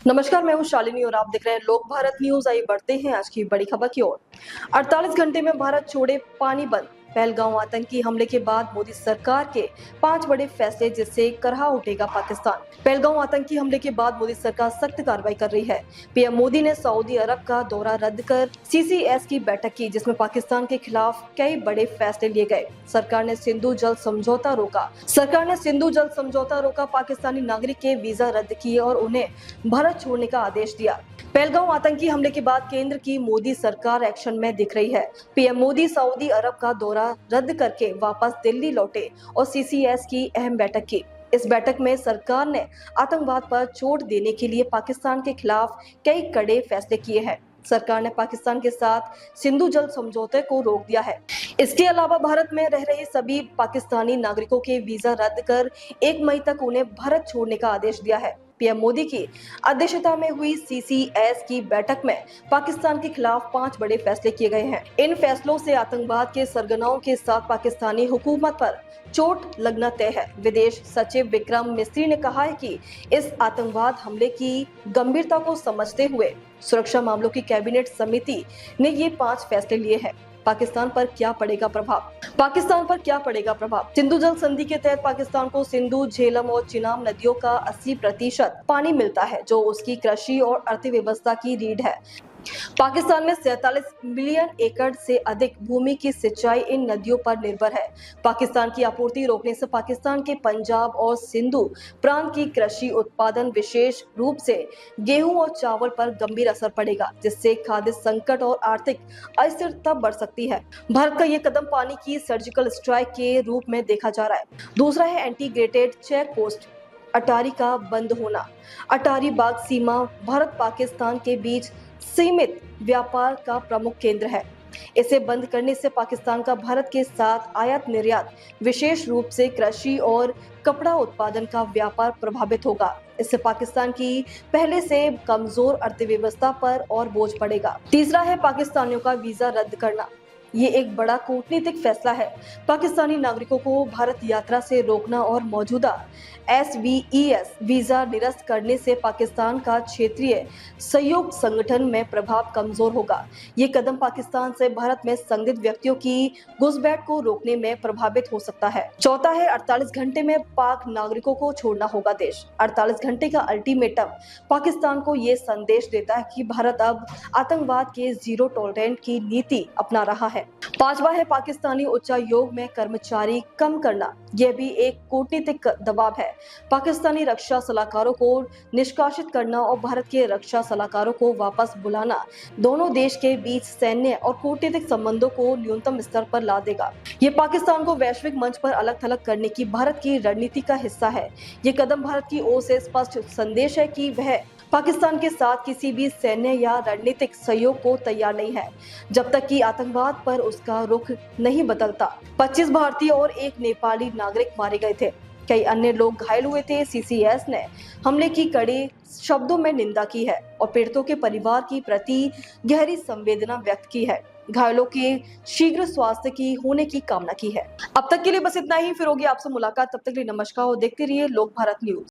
नमस्कार, मैं हूँ शालिनी और आप देख रहे हैं लोक भारत न्यूज। आइए बढ़ते हैं आज की बड़ी खबर की ओर। 48 घंटे में भारत छोड़े पानी बंद। पहलगांव आतंकी हमले के बाद मोदी सरकार के 5 बड़े फैसले, जिससे करहा उठेगा पाकिस्तान। पहलगांव आतंकी हमले के बाद मोदी सरकार सख्त कार्रवाई कर रही है। पीएम मोदी ने सऊदी अरब का दौरा रद्द कर सीसीएस की बैठक की, जिसमें पाकिस्तान के खिलाफ कई बड़े फैसले लिए गए। सरकार ने सिंधु जल समझौता रोका, पाकिस्तानी नागरिक के वीजा रद्द किए और उन्हें भारत छोड़ने का आदेश दिया। पहलगांव आतंकी हमले के बाद केंद्र की मोदी सरकार एक्शन में दिख रही है। पीएम मोदी सऊदी अरब का दौरा रद्द करके वापस दिल्ली लौटे और सीसीएस की अहम बैठक की। इस बैठक में सरकार ने आतंकवाद पर चोट देने के लिए पाकिस्तान के खिलाफ कई कड़े फैसले किए हैं। सरकार ने पाकिस्तान के साथ सिंधु जल समझौते को रोक दिया है। इसके अलावा भारत में रह रहे सभी पाकिस्तानी नागरिकों के वीजा रद्द कर 1 मई तक उन्हें भारत छोड़ने का आदेश दिया है। पीएम मोदी की अध्यक्षता में हुई सीसीएस की बैठक में पाकिस्तान के खिलाफ 5 बड़े फैसले किए गए हैं। इन फैसलों से आतंकवाद के सरगनाओं के साथ पाकिस्तानी हुकूमत पर चोट लगना तय है। विदेश सचिव विक्रम मिस्री ने कहा है कि इस आतंकवाद हमले की गंभीरता को समझते हुए सुरक्षा मामलों की कैबिनेट समिति ने ये 5 फैसले लिए हैं। पाकिस्तान पर क्या पड़ेगा प्रभाव? सिंधु जल संधि के तहत पाकिस्तान को सिंधु, झेलम और चिनाब नदियों का 80% पानी मिलता है, जो उसकी कृषि और अर्थव्यवस्था की रीढ़ है। पाकिस्तान में 47 मिलियन एकड़ से अधिक भूमि की सिंचाई इन नदियों पर निर्भर है। पाकिस्तान की आपूर्ति रोकने से पाकिस्तान के पंजाब और सिंधु प्रांत की कृषि उत्पादन, विशेष रूप से गेहूं और चावल पर गंभीर असर पड़ेगा, जिससे खाद्य संकट और आर्थिक अस्थिरता बढ़ सकती है। भारत का ये कदम पानी की सर्जिकल स्ट्राइक के रूप में देखा जा रहा है। दूसरा है इंटीग्रेटेड चेक पोस्ट अटारी का बंद होना। अटारी बाग सीमा भारत पाकिस्तान के बीच सीमित व्यापार का प्रमुख केंद्र है। इसे बंद करने से पाकिस्तान का भारत के साथ आयात निर्यात, विशेष रूप से कृषि और कपड़ा उत्पादन का व्यापार प्रभावित होगा। इससे पाकिस्तान की पहले से कमजोर अर्थव्यवस्था पर और बोझ पड़ेगा। तीसरा है पाकिस्तानियों का वीजा रद्द करना। ये एक बड़ा कूटनीतिक फैसला है। पाकिस्तानी नागरिकों को भारत यात्रा से रोकना और मौजूदा SVES वीजा निरस्त करने से पाकिस्तान का क्षेत्रीय सहयोग संगठन में प्रभाव कमजोर होगा। ये कदम पाकिस्तान से भारत में संदिग्ध व्यक्तियों की घुसपैठ को रोकने में प्रभावित हो सकता है। चौथा है 48 घंटे में पाक नागरिकों को छोड़ना होगा देश। 48 घंटे का अल्टीमेटम पाकिस्तान को ये संदेश देता है कि भारत अब आतंकवाद के जीरो टॉलरेंस की नीति अपना रहा है। पांचवा है पाकिस्तानी उच्चायोग में कर्मचारी कम करना। यह भी एक कूटनीतिक दबाव है। पाकिस्तानी रक्षा सलाहकारों को निष्कासित करना और भारत के रक्षा सलाहकारों को वापस बुलाना दोनों देश के बीच सैन्य और कूटनीतिक संबंधों को न्यूनतम स्तर पर ला देगा। ये पाकिस्तान को वैश्विक मंच पर अलग थलग करने की भारत की रणनीति का हिस्सा है। ये कदम भारत की ओर से स्पष्ट संदेश है कि वह पाकिस्तान के साथ किसी भी सैन्य या रणनीतिक सहयोग को तैयार नहीं है, जब तक कि आतंकवाद पर उसका रुख नहीं बदलता। 25 भारतीय और 1 नेपाली नागरिक मारे गए थे। कई अन्य लोग घायल हुए थे। सीसीएस ने हमले की कड़े शब्दों में निंदा की है और पीड़ितों के परिवार की प्रति गहरी संवेदना व्यक्त की है। घायलों के शीघ्र स्वास्थ्य की होने की कामना की है। अब तक के लिए बस इतना ही। फिर होगी आपसे मुलाकात। तब तक के लिए नमस्कार और देखते रहिए लोक भारत न्यूज।